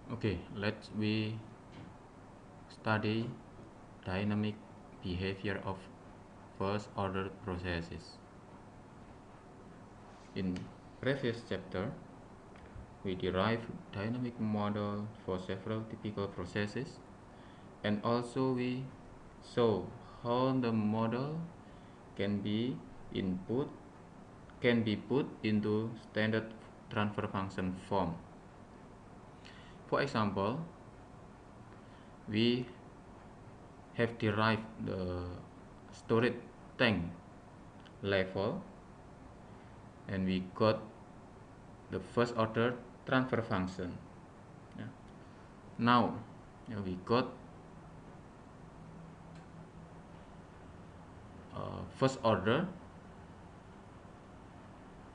Okay, let's we study dynamic behavior of first order processes. In previous chapter, we derived dynamic model for several typical processes, and also we saw how the model can be input can be put into standard transfer function form. For example, we have derived the storage tank level, and we got the first order transfer function. Yeah. Now we got first order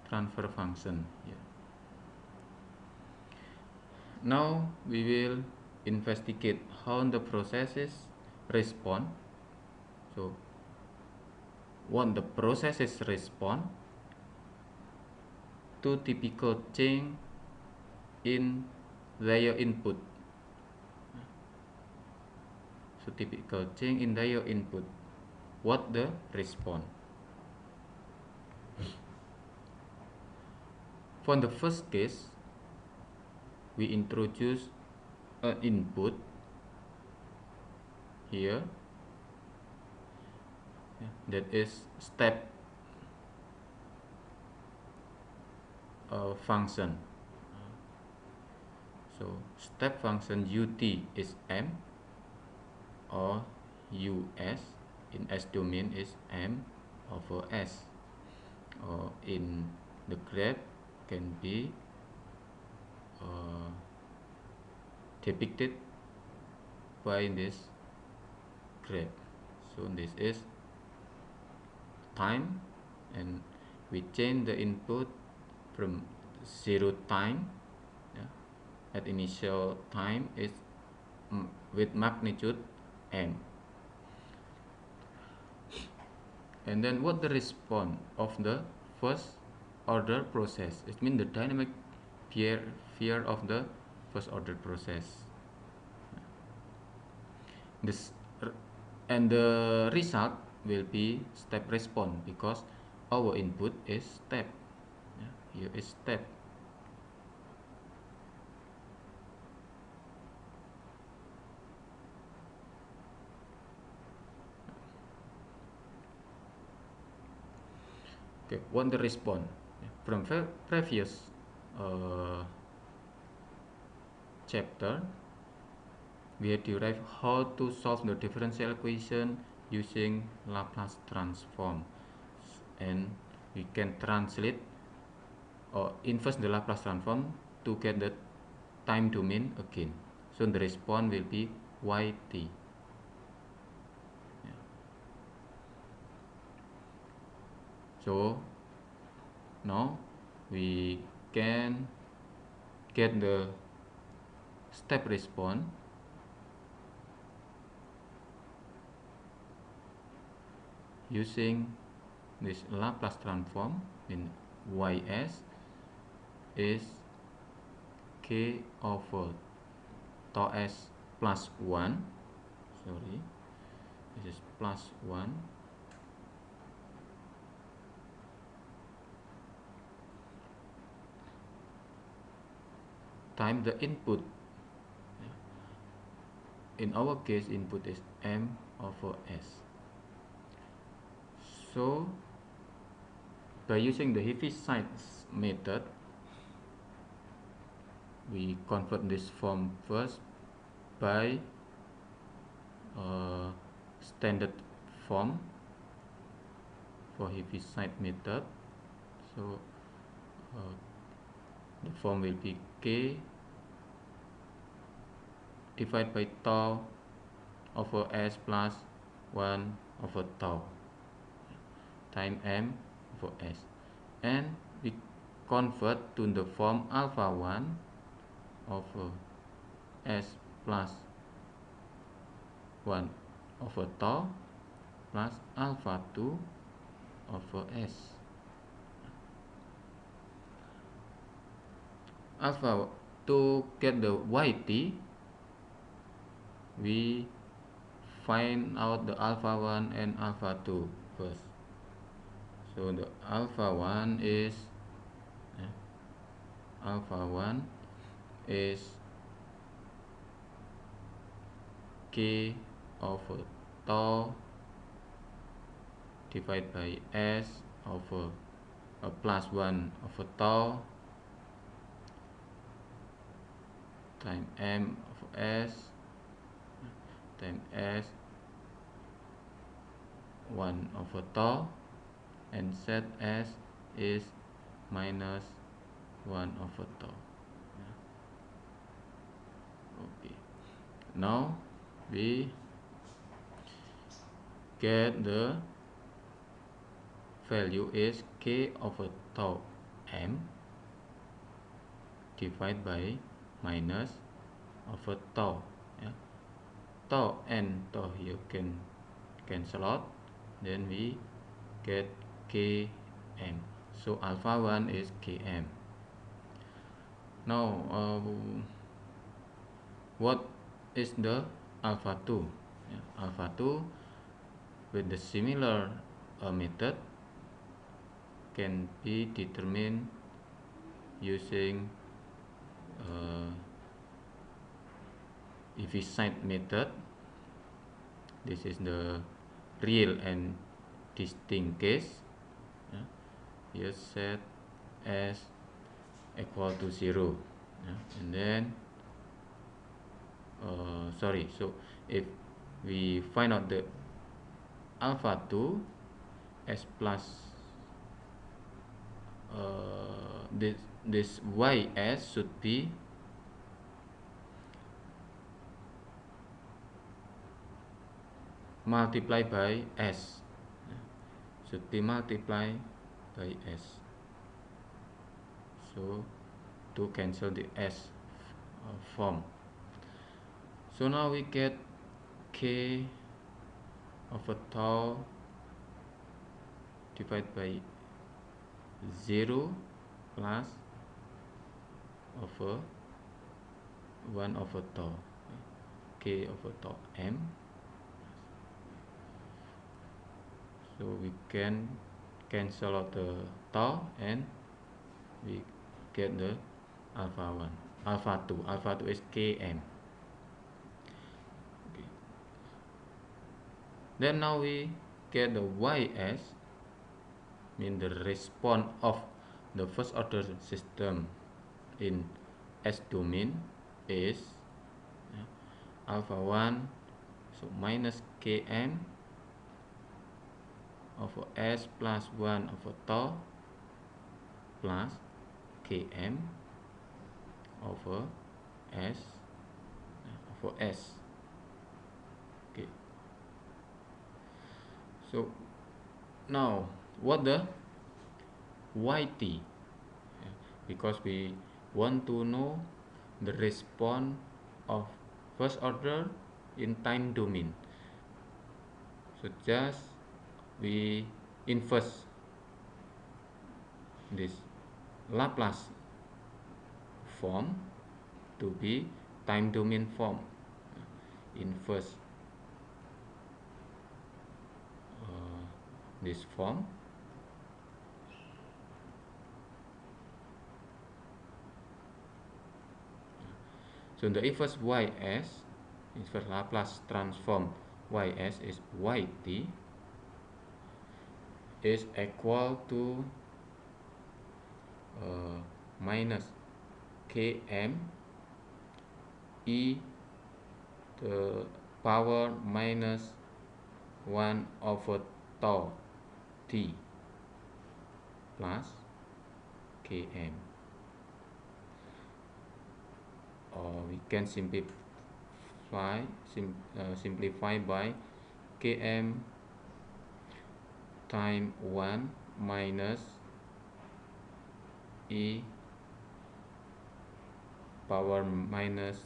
transfer function here. Now we will investigate how the processes respond. So when the processes respond to typical change in their input. So typical change in their input, what the response. For the first case, we introduce an input here, that is step function. So step function ut is m, or us in S domain is m over s, or in the graph can be depicted by this graph. So this is time, and we change the input from 0 time, at initial time is with magnitude m. And then what the response of the first order process? It means the dynamic behavior of the first order process. This and the result will be step response, because our input is step. Here is step. Okay, what the response from previous chapter, we have derived how to solve the differential equation using Laplace transform, and we can translate or inverse the Laplace transform to get the time domain again. So the response will be yt. So now we can get the step response using this Laplace transform in ys is k over tau s plus 1. Sorry, this is plus 1 times the input. In our case, input is m over s. So by using the Heaviside method, we convert this form first by standard form for Heaviside method. So the form will be k divided by tau over s plus 1 over tau time m over s, and we convert to the form alpha 1 over s plus 1 over tau plus alpha 2 over s. Alpha to get the yt, we find out the alpha 1 and alpha 2 first. So the alpha 1 is k over tau divided by s over plus 1 over tau times m over s times s 1 over tau, and set s is minus 1 over tau. Okay, now we get the value is k over tau m divided by minus over tau. Tau and tau here can cancel out, then we get km. So alpha 1 is km. Now what is the alpha 2? Alpha 2 with the similar method can be determined using Heaviside method. This is the real and distinct case. Here set s equal to 0, and then so if we find out the alpha 2, s plus this ys should be multiplied by s, should be multiplied by s. So to cancel the s form. So now we get k over tau divided by 0 plus over 1 over tau, k over tau m. So we can cancel out the tau and we get the alpha 1, alpha 2. Alpha 2 is km. Okay. Then now we get the ys, mean the response of the first order system in S domain is alpha 1, so minus km over s plus 1 over tau plus km over s over s. Okay, so now what the yt, because we want to know the response of first order in time domain, so just we inverse this Laplace form to be time domain form, inverse this form. So the inverse ys, inverse Laplace transform ys is yt is equal to minus km e the power minus 1 over tau t plus km, or we can simplify by km times 1 minus e power minus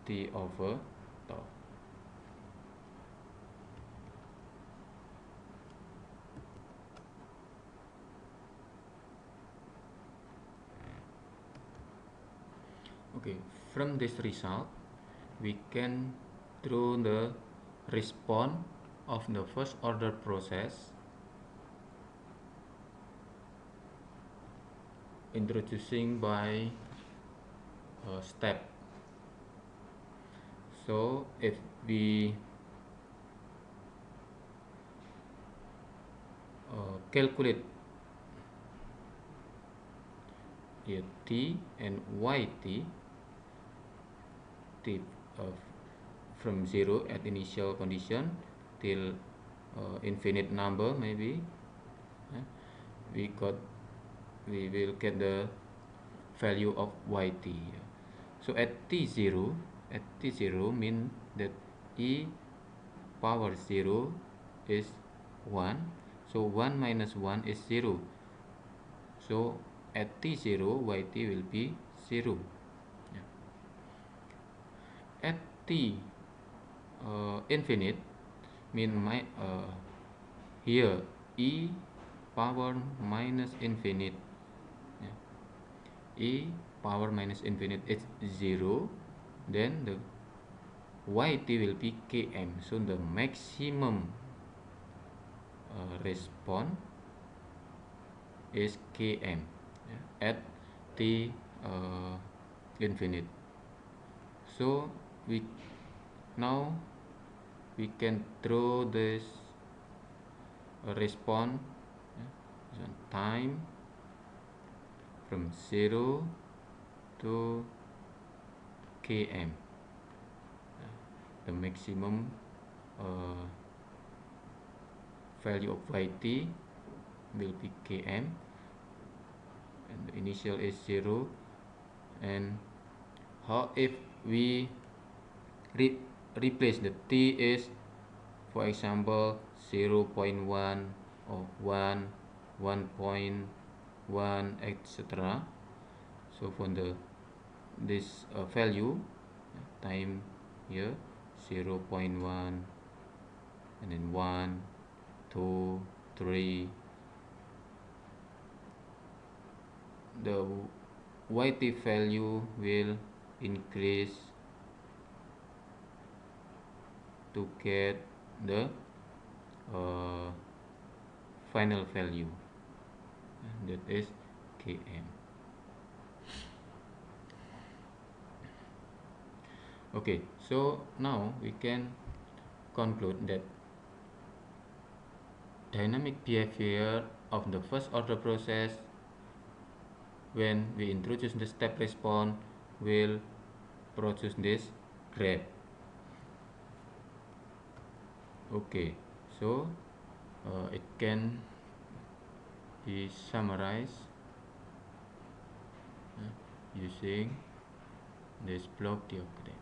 t over tau. Okay, from this result we can draw the response of the first order process introducing by a step. So if we calculate here t and yt, t from 0 at initial condition till infinite number maybe, we will get the value of yt. So at t0 mean that e power 0 is 1, so 1 minus 1 is 0, so at t0 yt will be 0. At t infinite mean here e power minus infinite, e power minus infinite is 0, then the yt will be km, so the maximum response is km at t infinite. So now we can draw this response time from 0 to km. The maximum value of yt will be km, and the initial is 0. And how if we replace the t is, for example, 0.1 or 1, 1.1, etc. So for this value, time here 0.1 and then 1, 2, 3, the yt value will increase to get the final value, that is km. Okay, so now we can conclude that dynamic behavior of the first order process when we introduce the step response will produce this graph. Okay, so it can be summarized using this block diagram.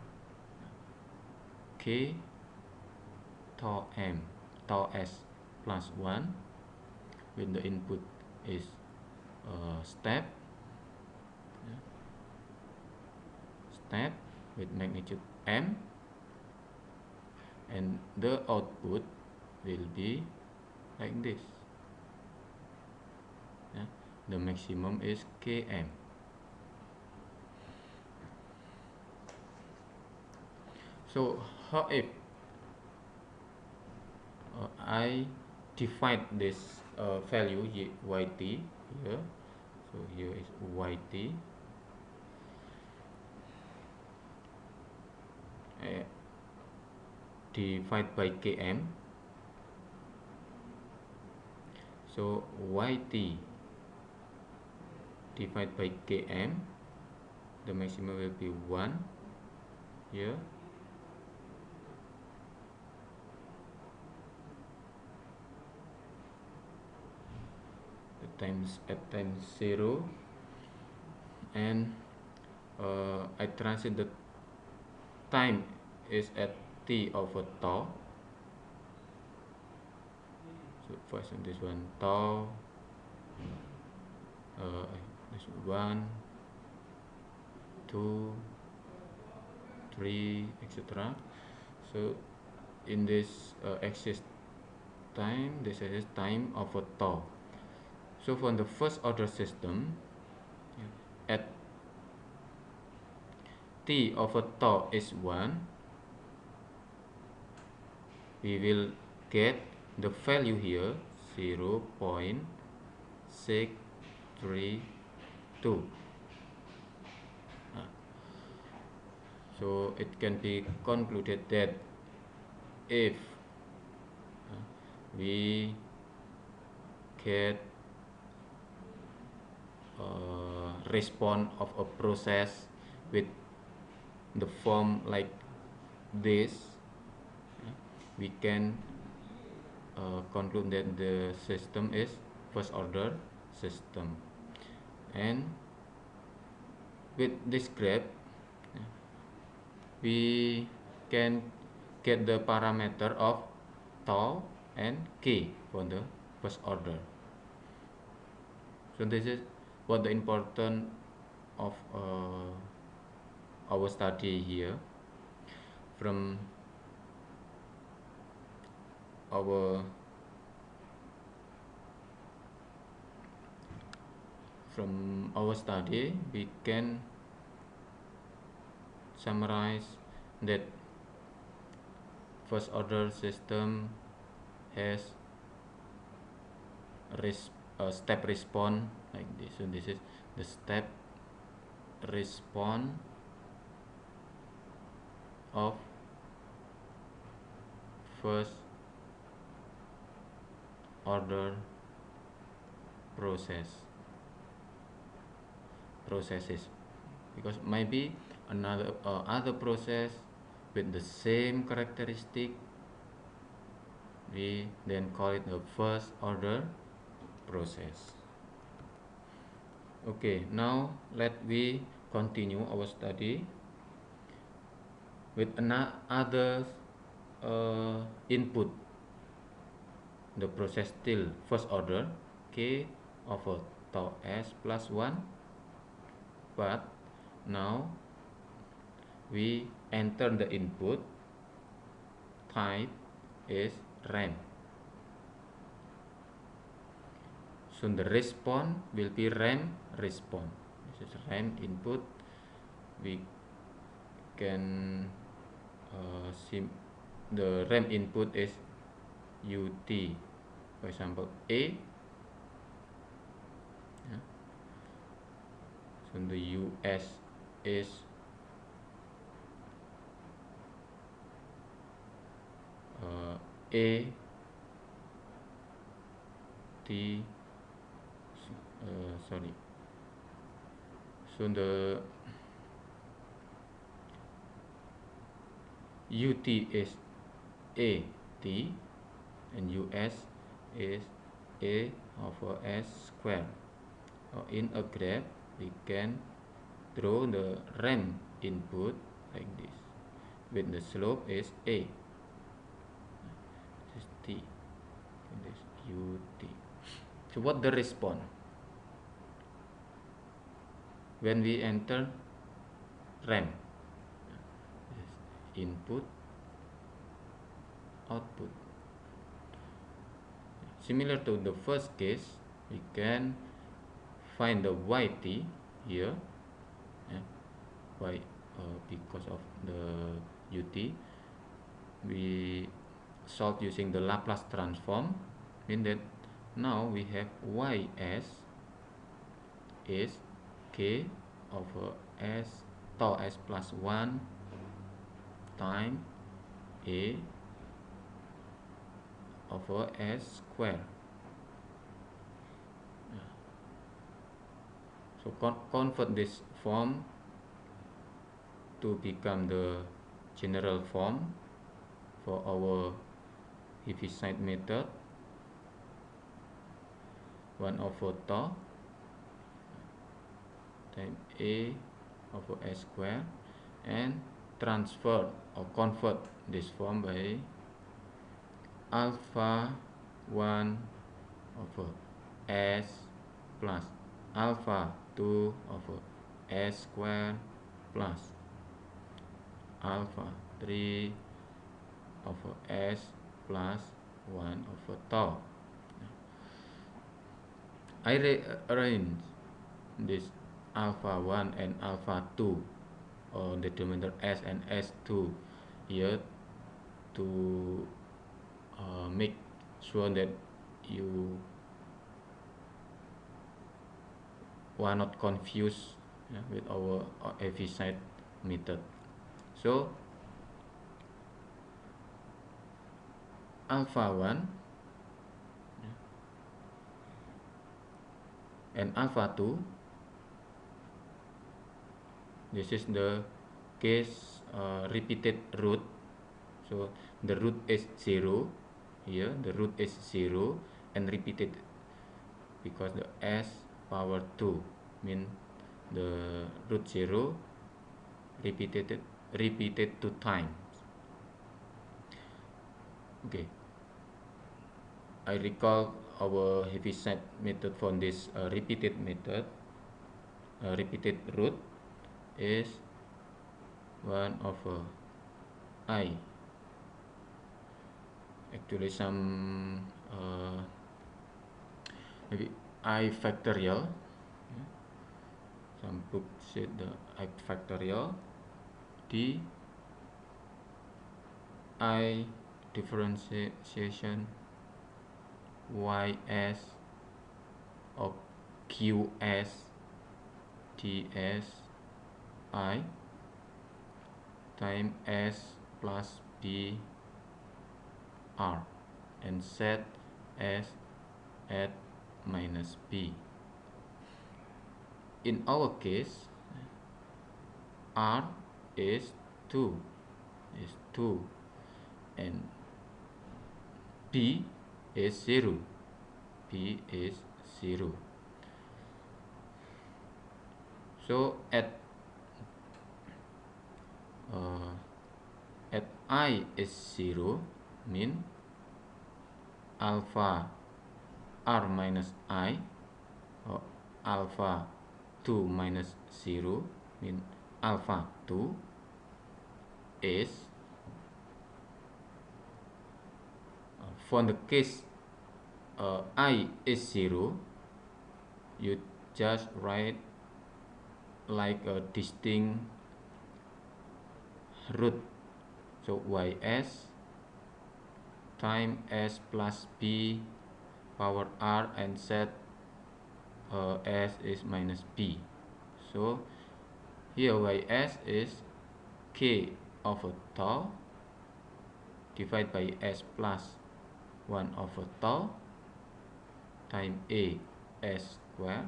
K tau m tau s plus 1 when the input is step with magnitude m, and the output will be like this. The maximum is km. So how if I divide this value yt here, so here is yt, divide by km, so yt divided by km, the maximum will be 1 here, at times 0, and I translate the time is at t over tau. So first this one tau, this 1, 2, 3, etc. So in this axis time, this is time over tau. So for the first order system, at t over tau is 1, we will get the value here 0.632. So it can be concluded that if we get response of a process with the form like this, we can conclude that the system is first order system. And with this graph, we can get the parameter of tau and k for the first order. So this is what the important of our study here. From our study, we can summarize that first order system has a step response like this. So this is the step response of first order processes, because maybe another other process with the same characteristic, we then call it the first order process. Okay, now let we continue our study with another input. The process still first order, k over tau s plus 1, but now we enter the input type is RAM. So the response will be RAM response. This is RAM input. We can the RAM input is UT, for example A. So the US is A T sorry. So the UT is A T and US is A over S square. In a graph, we can draw the RAM input like this, with the slope is A. This is T, and this UT. So what the response when we enter RAM? Input, output. Similar to the first case, we can find the YT here, why because of the UT. We solve using the Laplace transform, mean that now we have YS is K over S tau S plus 1 times A over S square. So convert this form to become the general form for our Heaviside method. 1 over tau times A over S square, and transfer or convert this form by alpha 1 over S plus alpha 2 over S square plus alpha 3 over S plus 1 over tau. I rearrange this alpha 1 and alpha 2 determiner S and S2 here to make sure that you are not confused, with our Heaviside method. So alpha 1 and alpha 2, this is the case repeated root. So the root is 0 here, the root is 0 and repeated because the s power 2 mean the root 0 repeated 2 times. Okay, I recall our Heaviside method for this repeated method. Repeated root is 1 over I. Actually some maybe I factorial. Some books said the I factorial d I differentiation ys of qs ds I time s plus b r and set s at minus b. In our case, r is 2 and b is 0. So at I is 0 mean alpha r minus I, or alpha 2 minus 0 mean alpha 2 is, for the case I is 0, you just write like a distinct root. So ys time s plus b power r and set s is minus b. So here ys is k over tau divided by s plus 1 over tau time a s square.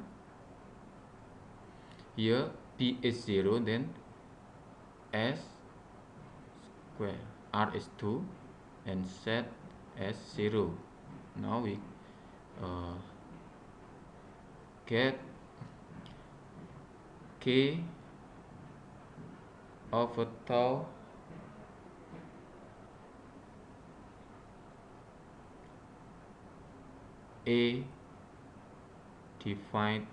Here b is 0, then s square, r is 2 and set as 0. Now we get k over tau a divided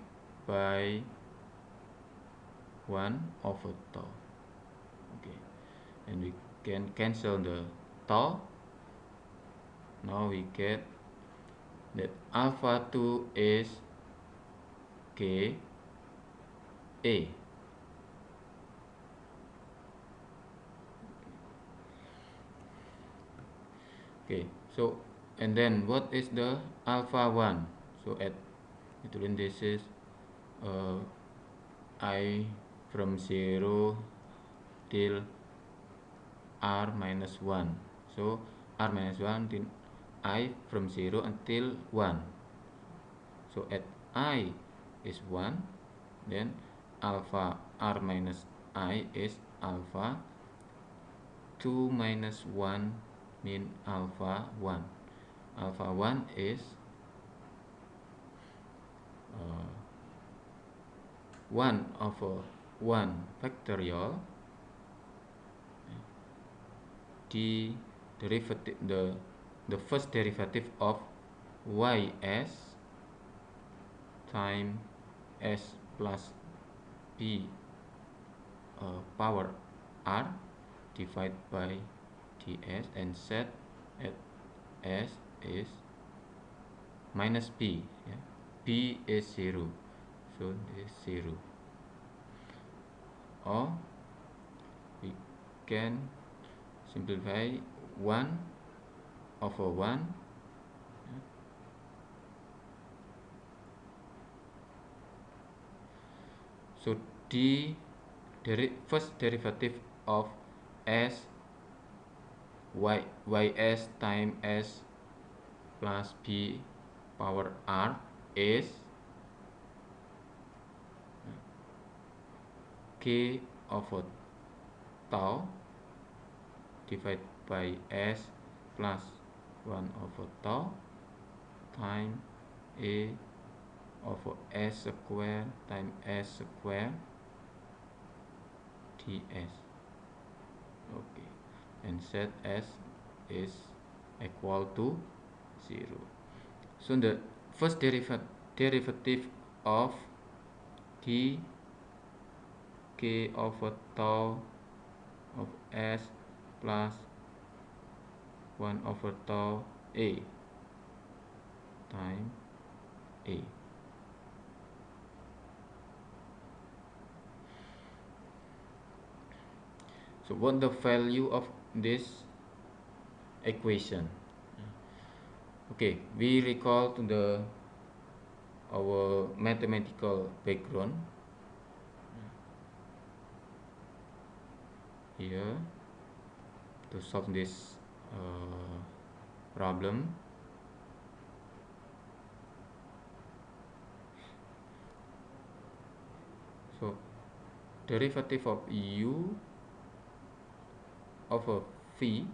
by 1 over tau. Okay, and we can cancel the tau. Now we get that alpha 2 is k a. Okay, so and then what is the alpha 1? So at between this is I from 0 till r minus 1. So r minus 1 till I from 0 until 1. So at I is 1, then alpha r minus I is alpha 2 minus 1 mean alpha 1. Alpha 1 is 1 over 1 factorial the derivative, the first derivative of ys time s plus b power r divided by ds and set at s is minus b. B is 0, so this is 0, or can simplify 1 over 1 so the first derivative of s ys times s plus b power r is k over tau divided by s plus 1 over tau times a over s square times s square ds. Okay, and set s is equal to 0. So the first derivative of d k over tau of s plus 1 over tau a times a. So what the value of this equation? Okay, we recall to our mathematical background. Here to solve this problem, so derivative of u over v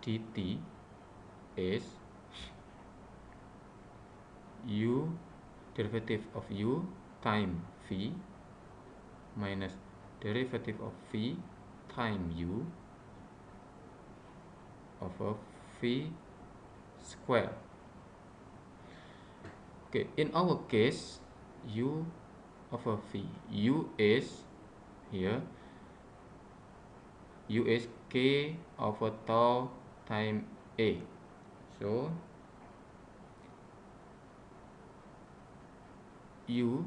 dt is u derivative of u times v minus derivative of v times u over v square. Okay, in our case u over v, u is here, u is k over tau times a. So u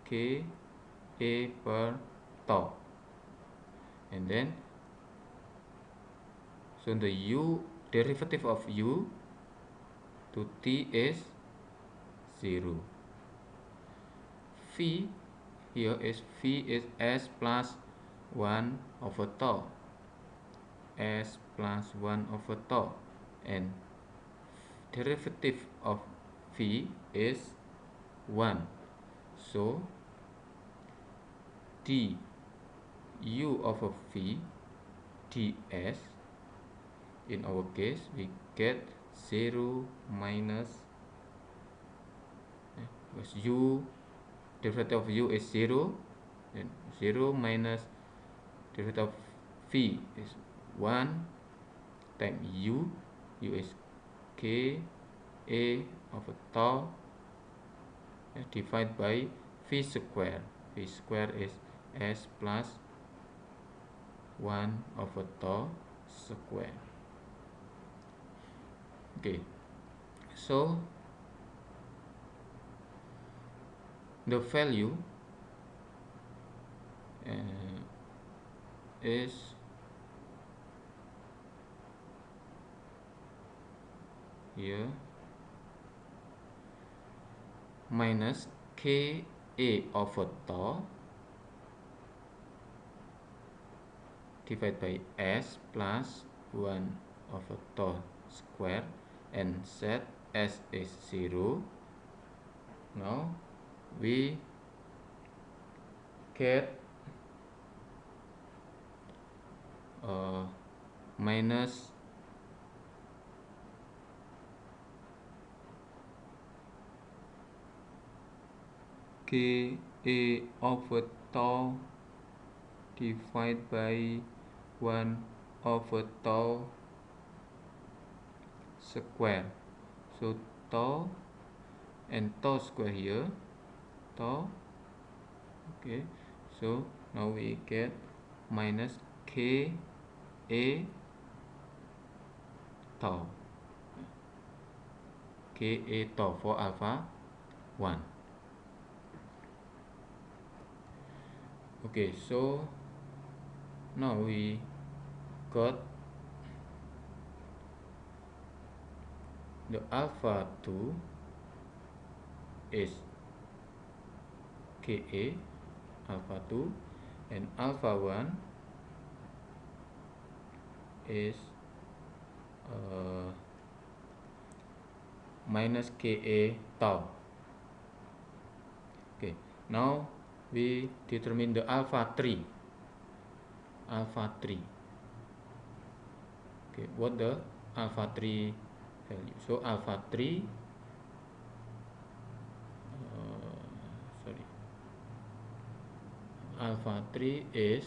k a per tau, and then so the u derivative of u to t is 0. V here is v is s plus 1 over tau, s plus 1 over tau, and derivative of v is 1. So d u over v ds, in our case we get 0 minus because u derivative of u is 0, then 0 minus derivative of v is 1 times u is k a over tau divided by v square. V square is s plus 1 over tau square. Okay, so the value is here minus k a over tau divided by s plus 1 over tau square, and set s is 0. Now we get minus k a over tau divided by 1 over tau square. So tau and tau square here, tau. Okay, so now we get minus k a tau, k a tau for alpha 1. Okay, so Now we got the alpha 2 is Ka alpha 2 and alpha 1 is minus Ka tau. Okay, now we determine the alpha 3. Okay, what the alpha 3 value? So alpha 3 alpha 3 is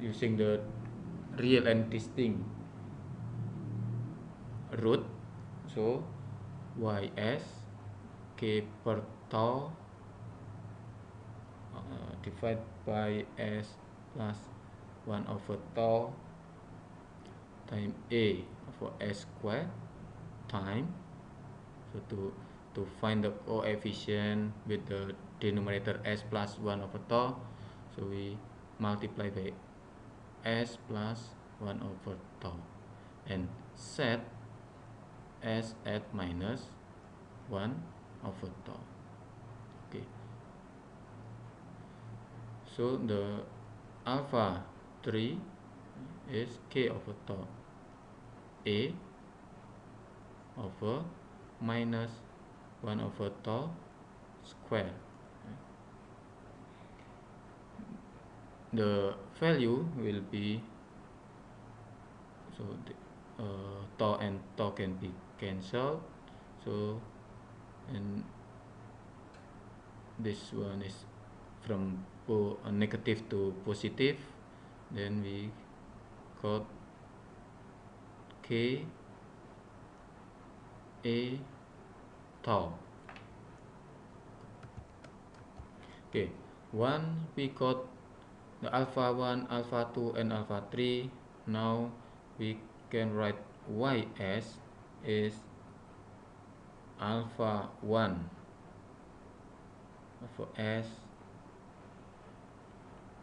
using the real and distinct root, so ys k per tau divided by s plus 1 over tau times a over s squared time. So to find the coefficient with the denominator s plus 1 over tau, so we multiply by s plus 1 over tau and set s at minus 1 over tau. Okay, so the alpha 3 is k over tau a over minus 1 over tau square. The value will be, so the, tau and tau can be cancelled, so and this one is from negative to positive, then we got K A tau. Okay, one we got the alpha 1, alpha 2 and alpha 3. Now we can write ys is alpha 1 for s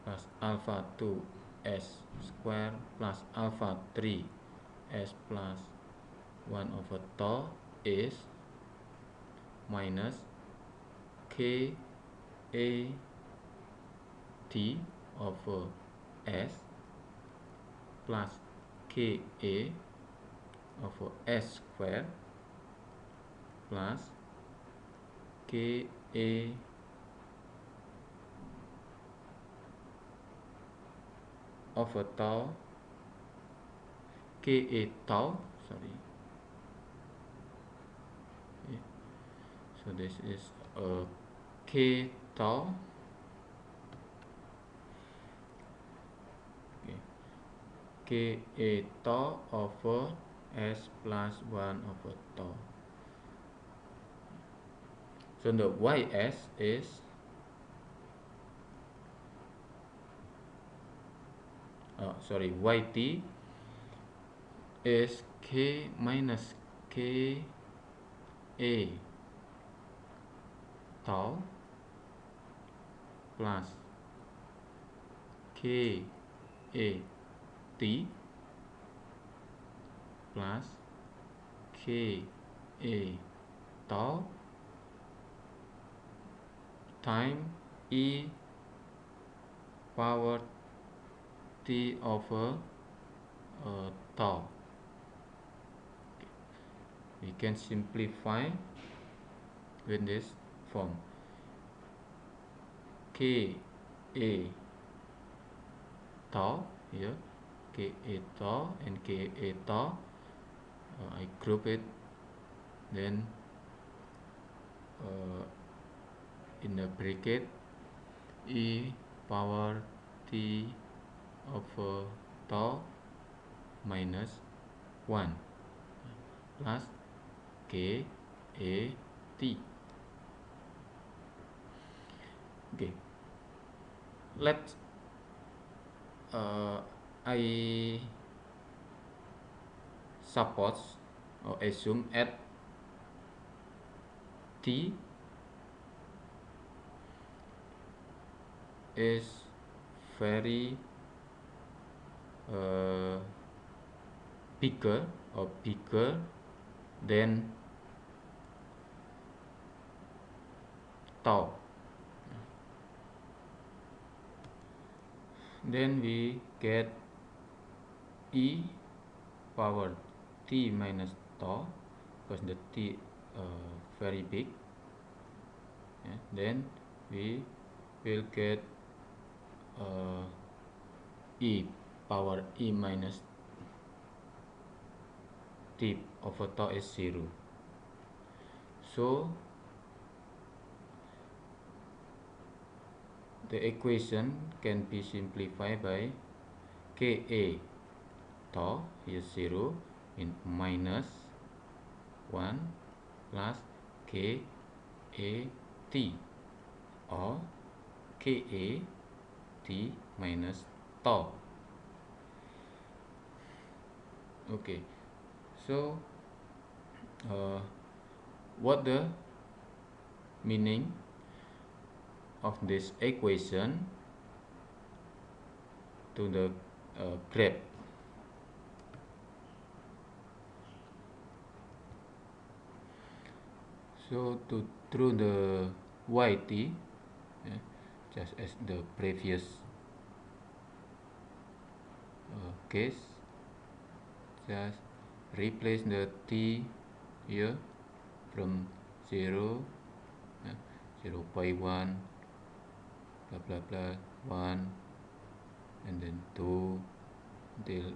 plus alpha 2 s square plus alpha 3 s plus 1 over tau is minus k a t over s plus k a over s square plus k a over tau k a tau, sorry. Okay. So this is k tau. Okay. K a tau over s plus 1 over tau. So the ys is yt is k minus k a tau plus k a t plus k a tau time e power t over tau. We can simplify with this form. K a tau here, k a tau and k a tau. I group it, then in the bracket e power t over tau minus 1 plus k a t. Okay, let's I suppose or assume at t is very bigger or bigger than tau. Then we get e power t minus tau, because the t very big. Then we will get e power e minus t over tau is 0. So the equation can be simplified by ka tau is 0 in minus 1 plus ka t, or ka t minus tau. Okay, so what the meaning of this equation to the graph? So through the yt, just as the previous case, just replace the t here from 0, 0.1, blah blah blah, 1, and then 2 till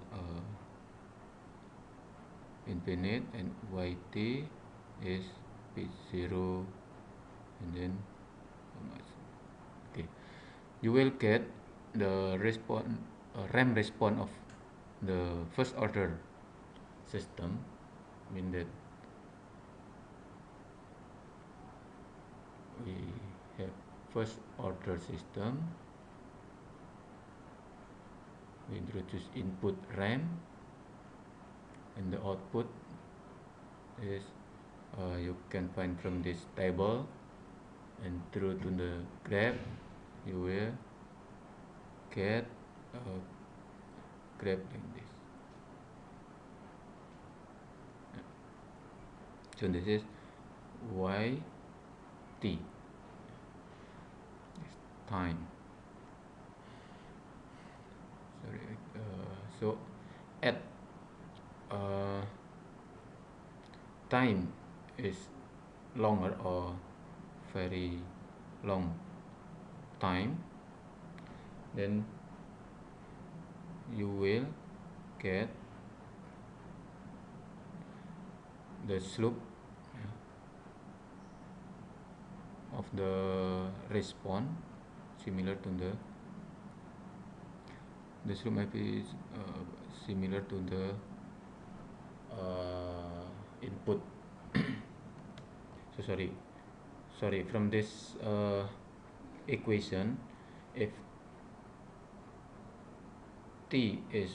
infinite, and yt is 0, and then how much? Okay, you will get the response, ramp response of the first order system. Mean that we have first order system, we introduce input ramp, and the output is you can find from this table, and through to the graph you will get a graph like this. So this is yt, time. Sorry, so at time is longer or very long time, then you will get the slope of the response similar to the slope might be similar to the input. So sorry, from this equation, if t is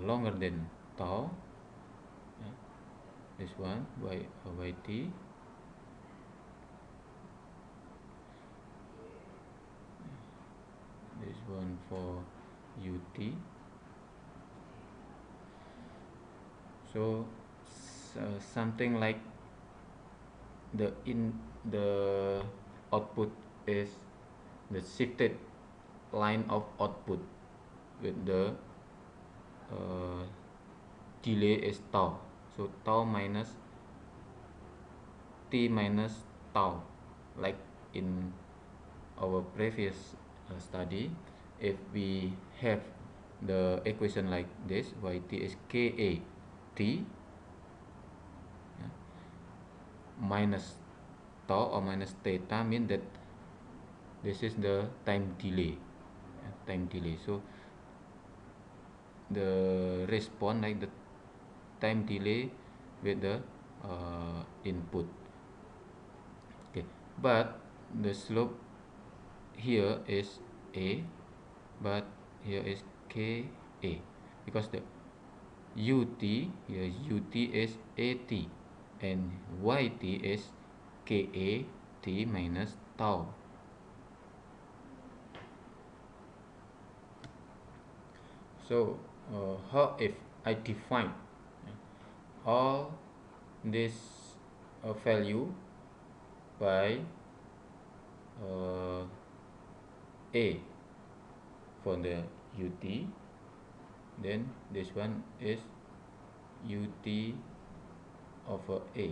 longer than tau, this one yt, this one for ut. So something like the output is the shifted line of output with the delay is tau. So tau minus t minus tau, like in our previous study. If we have the equation like this, yt is ka t minus tau or minus theta, mean that this is the time delay. So the response like the time delay with the input. Okay, but the slope here is a, but here is ka, because the ut here, ut is at, and yt is ka t minus tau. So how if I define all this value by a for the ut, then this one is ut over a,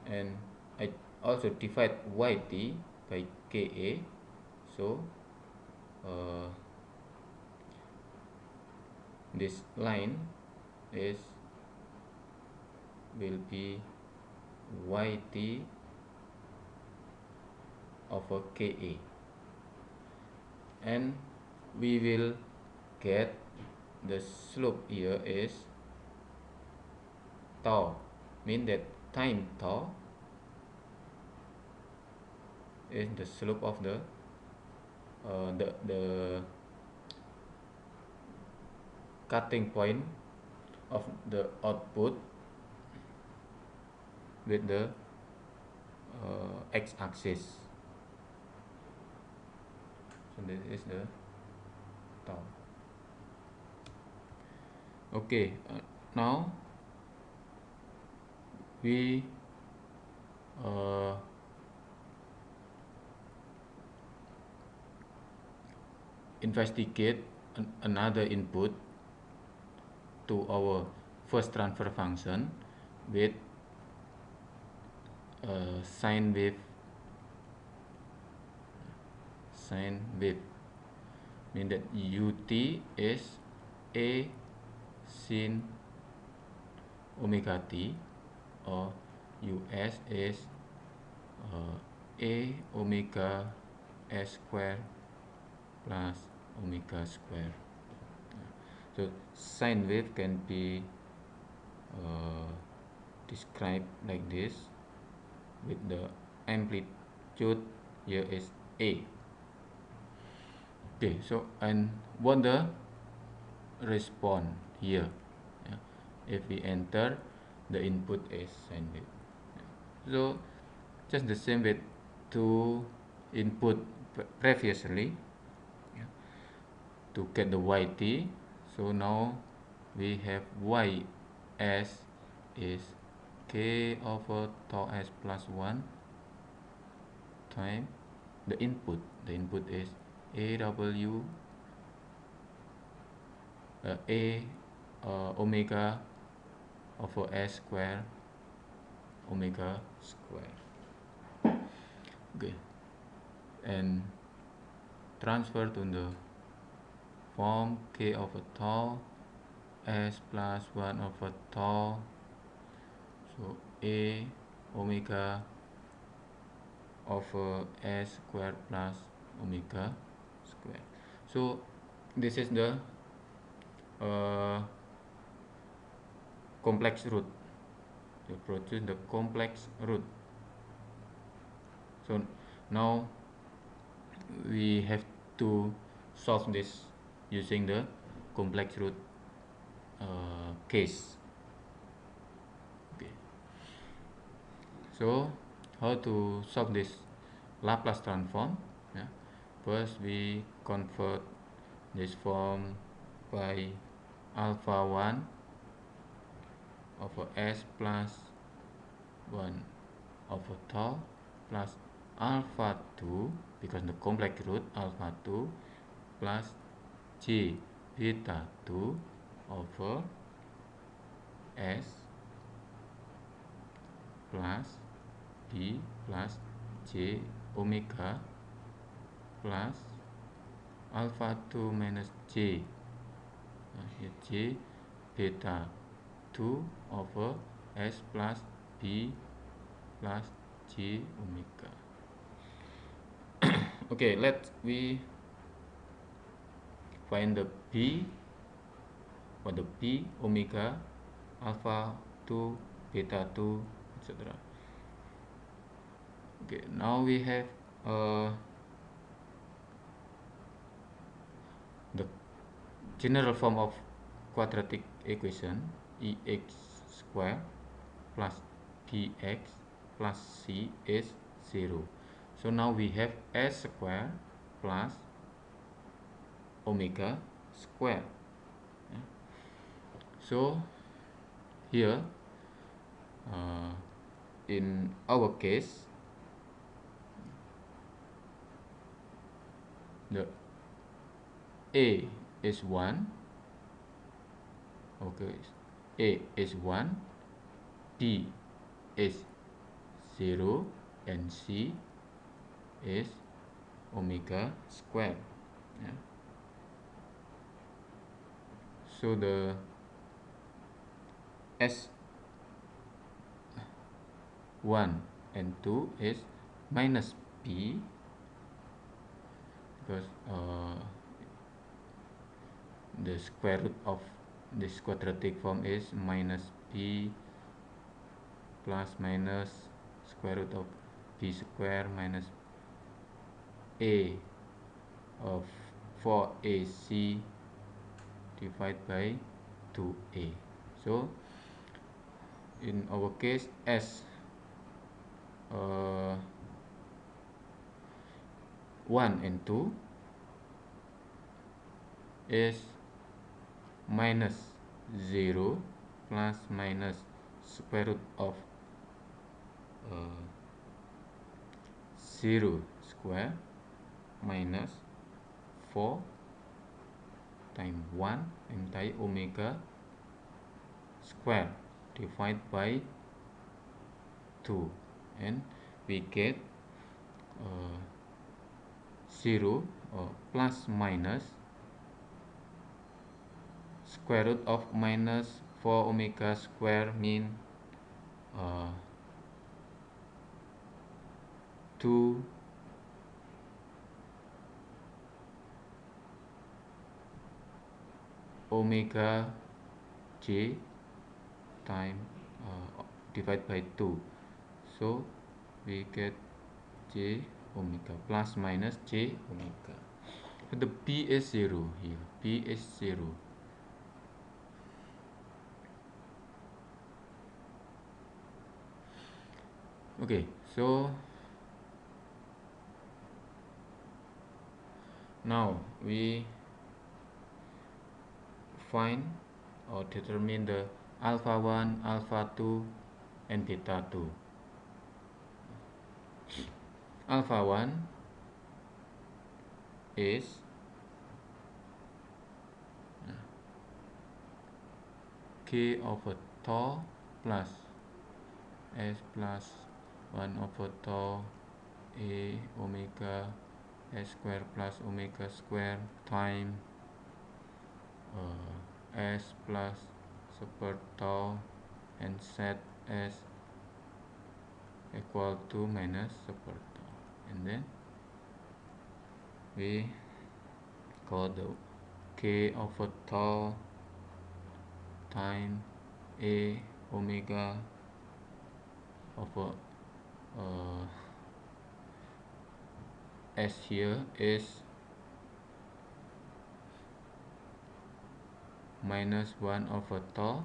and I also divide yt by ka. So this line is will be yt over ka, and we will get the slope here is tau, mean that time tau is the slope of the cutting point of the output with the x-axis. So this is the tau. Okay, now we investigate another input to our first transfer function with sine wave, mean that ut is a sin omega t, or us is a omega s square plus omega square. So sine wave can be described like this, with the amplitude here is a. Okay, so and what the response here, if we enter the input is sine wave. So just the same with two input previously to get the yt. So now we have ys is k over tau s plus 1 time the input. The input is omega over s square omega square. Okay, and transfer to the form k over tau s plus 1 over tau, so a omega over s square plus omega square. So this is the complex root, to produce the complex root. So now we have to solve this using the complex root case. Okay, so how to solve this Laplace transform? First we convert this form by alpha 1 over s plus 1 over tau plus alpha 2, because the complex root alpha 2 plus j beta 2 over s plus b plus j omega plus alpha 2 minus j, j beta 2 over s plus b plus j omega. Okay, let we find the b, or the b omega alpha 2 beta 2 etc. Okay, now we have the general form of quadratic equation, ex square plus bx plus c is 0. So now we have s square plus omega square. So here in our case, the a is 1. Okay, a is 1, b is 0, and c is omega square. Yeah. So the S1 and 2 is minus p, because the square root of this quadratic form is minus p plus minus square root of p square minus a of 4ac divided by 2a. So in our case, S 1 and 2 is minus 0 plus minus square root of 0 square minus 4 times 1 times omega square divided by 2, and we get 0 plus minus square root of minus 4 omega square mean 2 omega j time divided by 2. So we get j omega plus minus j omega. So the p is 0 here. P is 0. Okay, so now we find or determine the alpha 1, alpha 2, and beta 2. Alpha 1 is k over tau plus s plus 1 over tau a omega s square plus omega square time s plus super tau and set s equal to minus super tau, and then we call the k over tau time a omega over s here is minus 1 over tau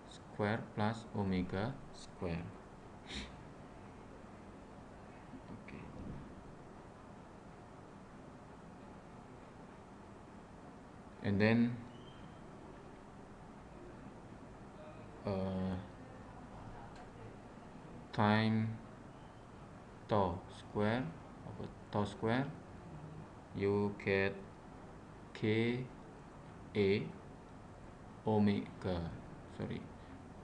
square plus omega square. Okay. And then time tau square over tau square, you get k a omega, sorry,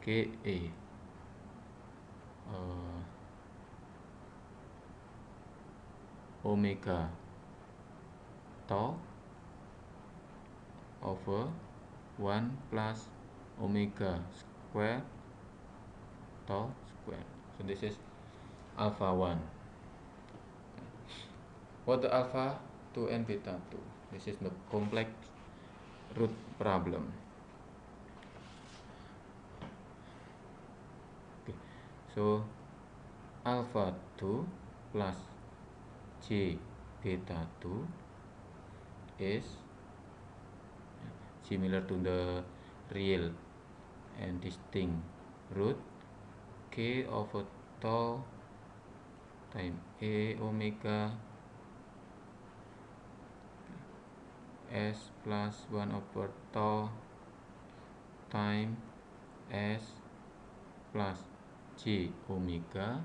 k a omega tau over 1 plus omega square tau square. So this is alpha 1. What the alpha 2 and beta 2? This is the complex root problem. Okay. So alpha 2 plus j beta 2 is similar to the real and distinct root k over tau times a omega S plus 1 over tau time S plus J omega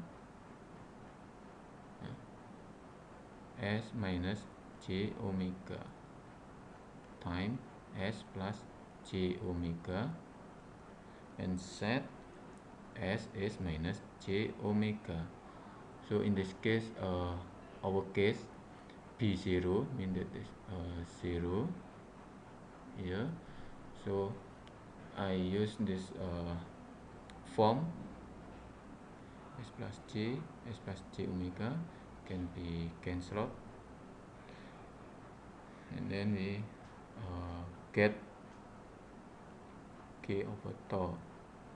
S minus J omega time S plus J omega, and set S is minus J omega. So in this case, our case B0 means that is 0 here. So I use this form S plus J omega can be cancelled, and then we get K over tau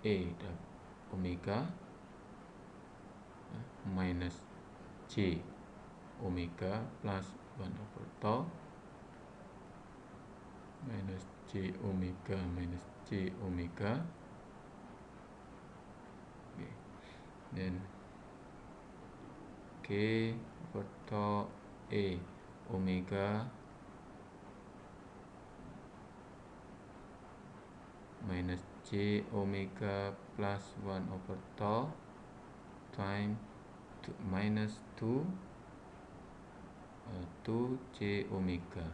A the omega minus J omega plus 1 over tau minus J omega minus J omega. Okay. Then K over tau A omega minus J omega plus 1 over tau time minus 2 J omega.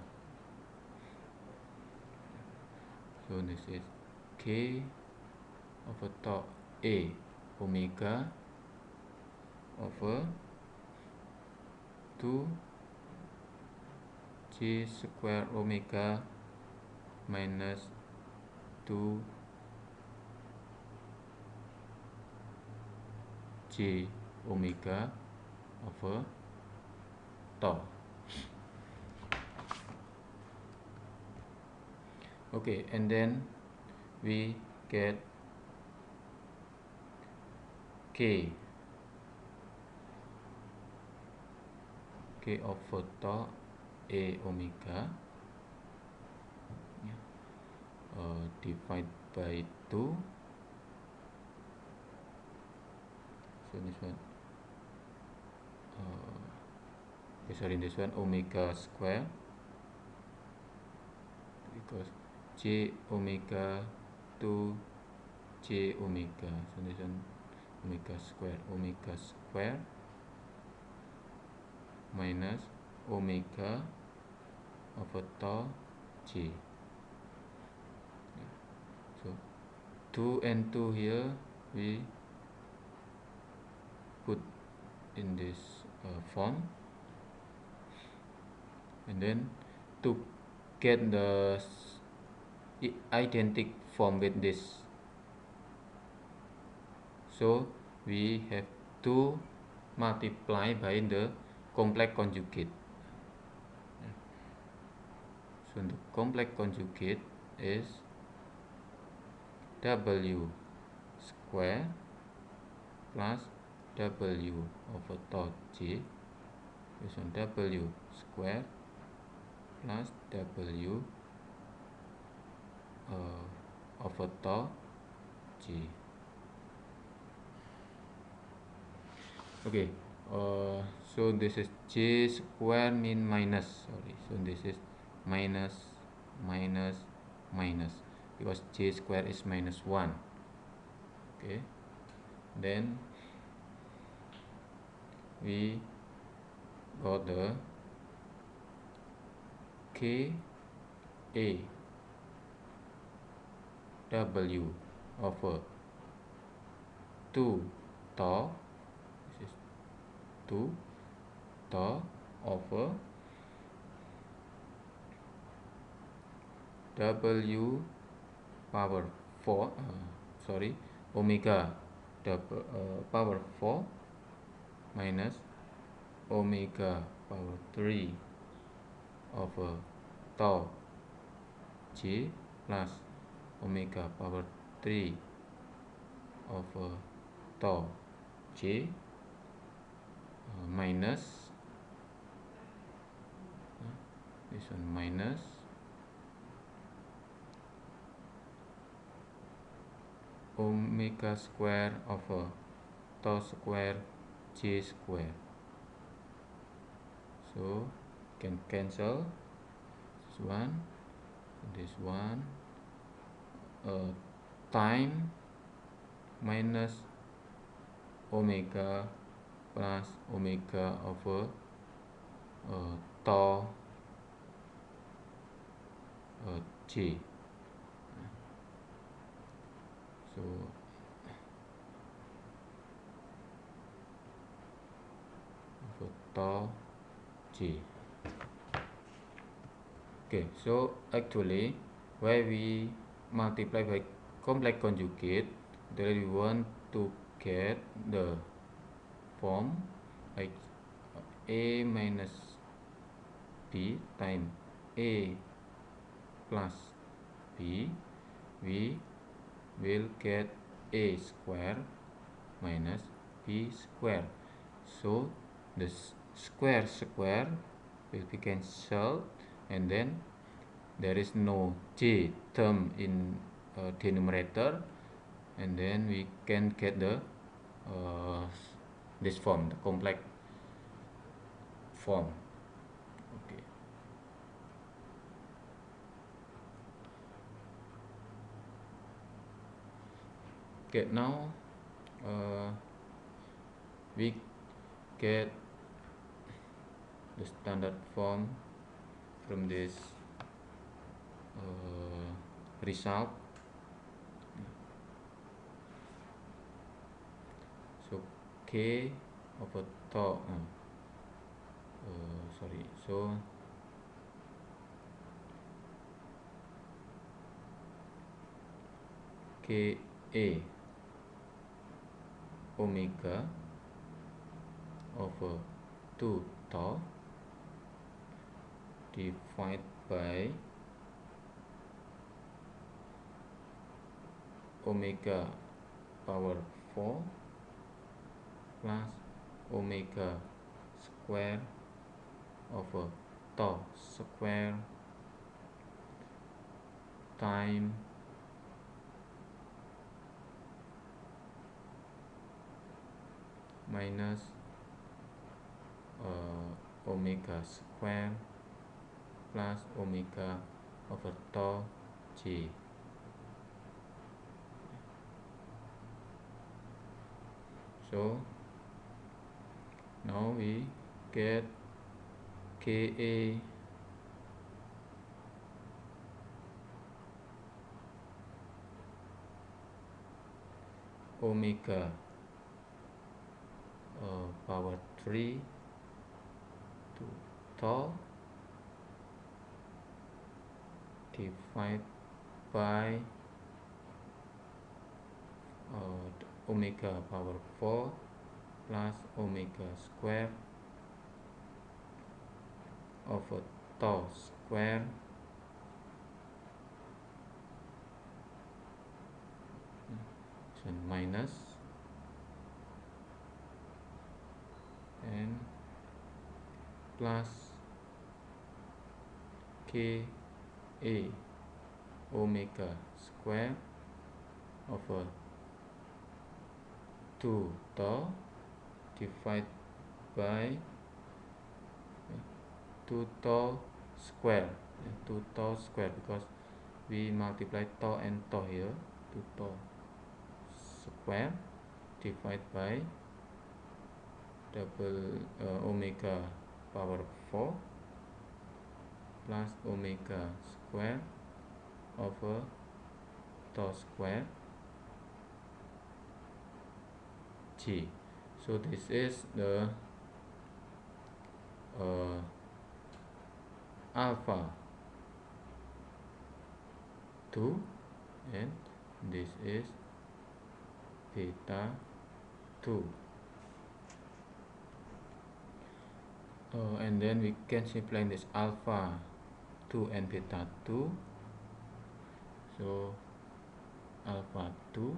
So this is K over tau A omega over 2 J square omega minus 2 J omega over tau. Okay, and then we get K over tau A omega divided by 2. So this one this one omega square, because J omega 2 J omega, so this one omega square minus omega over tau J. So 2 and 2 here we put in this form, and then to get the identical form with this, so we have to multiply by the complex conjugate. So the complex conjugate is W square plus W over tau J. This one W square plus W over tau J. Okay, so this is J square mean minus, so this is minus because J square is minus 1. Okay, then we got the K A W over 2 tau, this is 2 tau over W power 4 omega power 4 minus omega power 3 over tau J plus omega power 3 over tau J minus this one minus omega square over tau square J square. So can cancel, this one time minus omega plus omega over tau J. So over tau J. Okay, so actually why we multiply by complex conjugate, then we want to get the form like a minus b times a plus b, we will get a square minus b square. So the square will be cancelled, and then there is no j term in denominator, and then we can get the this form, the complex form. Okay. Okay, now we get the standard form from this result. So k over tau so Ka omega over 2 tau divided by omega power 4 plus omega square over tau square time minus omega square plus omega over tau J. So now we get Ka omega power 3 to tau divided by omega power 4 plus omega square over tau square and minus and plus Ka omega square over 2 tau divided by 2 tau square, because we multiply tau and tau here. 2 tau square divided by double omega power 4 plus omega square over tau square G. So this is the alpha 2 and this is beta 2. And then we can simplify this alpha 2 and beta 2. So alpha 2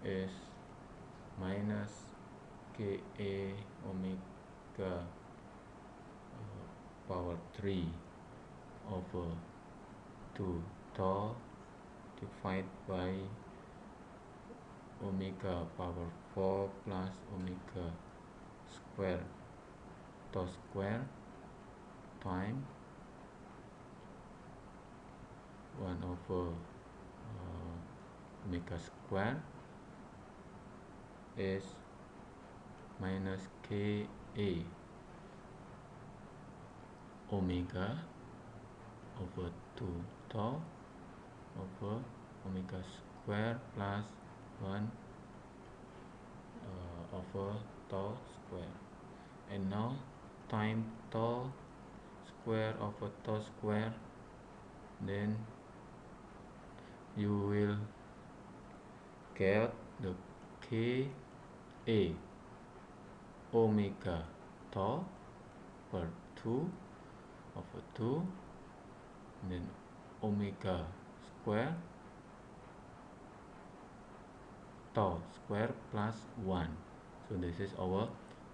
is minus Ka omega power 3 over 2 tau divided by omega power 4 plus omega square tau square time 1 over omega square is minus Ka omega over 2 tau over omega square plus 1 over tau square. And now time tau square over tau square, then you will get the Ka omega tau per 2 over 2, and then omega square tau square plus 1. So this is our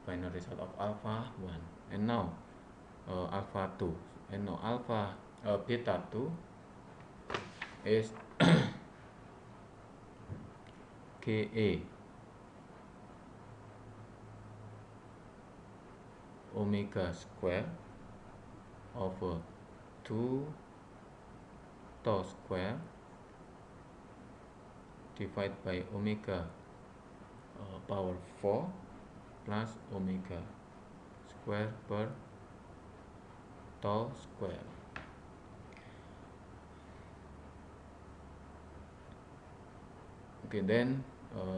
final result of alpha 1. And now alpha 2, and now alpha beta 2 is Ka omega square over 2 tau square divided by omega power 4 plus omega square per tau square. Okay, then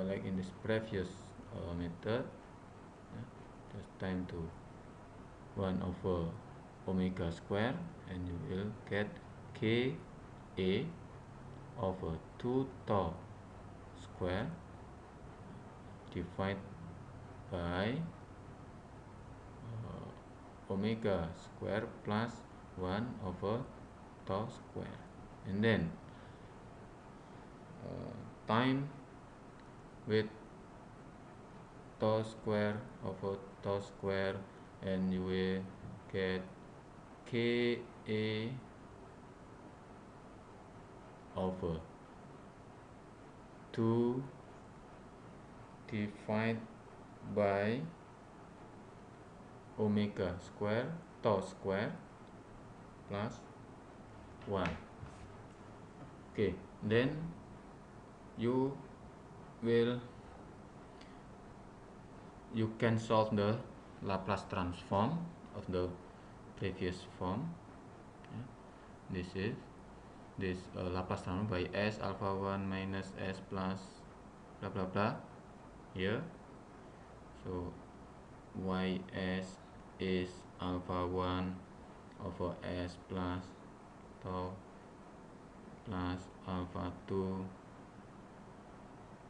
like in this previous method, just time to 1 over omega square, and you will get Ka over 2 tau square divided by omega square plus 1 over tau square, and then time with tau square over tau square, and you will get Ka over 2 divided by omega square tau square plus 1. Okay, then you can solve the Laplace transform of the previous form. This is Laplace transform by S alpha 1 minus S plus blah blah blah here. So Ys is alpha 1 over S plus tau plus alpha 2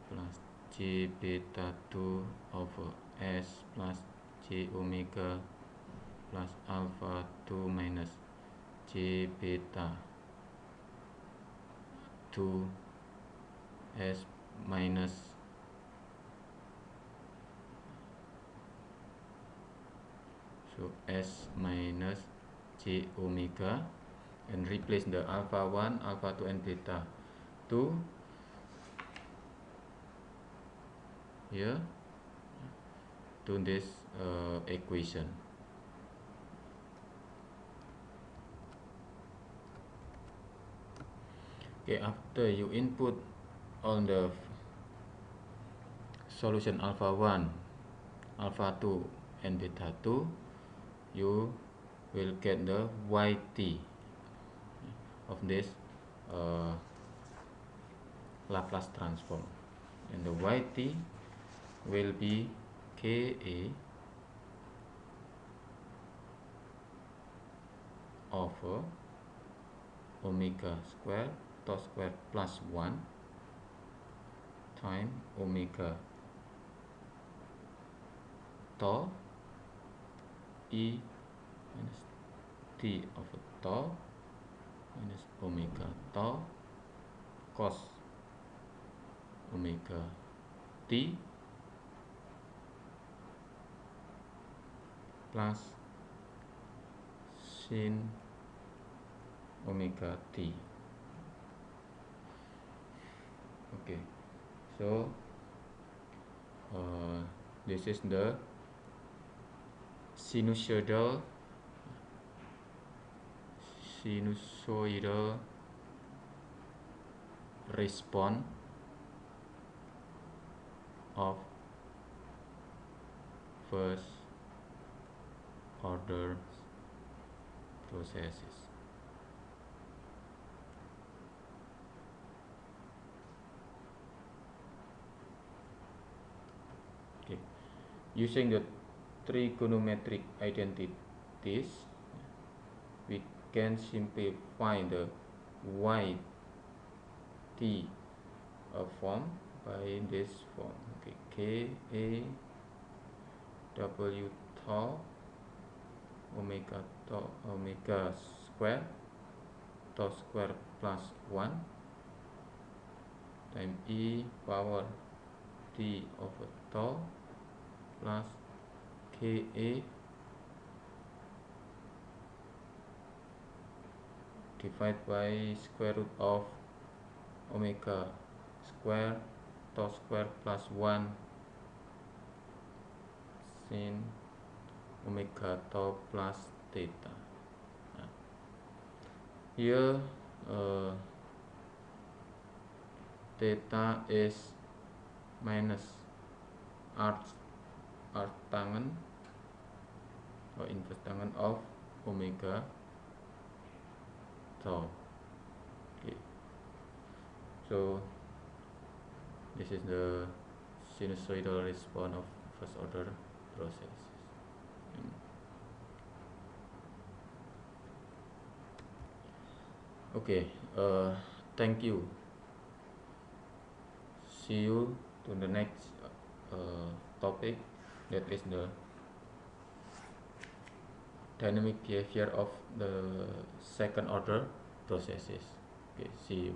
plus J beta 2 over S plus J omega plus alpha 2 minus J beta 2 S minus S minus J omega, and replace the alpha 1, alpha 2 and beta 2 here to this equation. Okay, after you input on the solution alpha 1, alpha 2 and beta 2, you will get the Yt of this Laplace transform, and the Yt will be Ka over omega square tau square plus 1 time omega tau E minus T over tau minus omega tau cos omega T plus sin omega T. Okay, so this is the sinusoidal response of first order processes. Okay. Using the trigonometric identities, we can simplify the y t form by this form. Okay, k a w tau omega square tau square plus 1 times e power t over tau plus ka divided by square root of omega square tau square plus 1 sin omega tau plus theta. Nah, here theta is minus arc tangen or inverse tangen of omega tau. Okay, so this is the sinusoidal response of first order processes. Okay, thank you. See you to the next topic, that is the dynamic behavior of the second order processes. Okay, see you.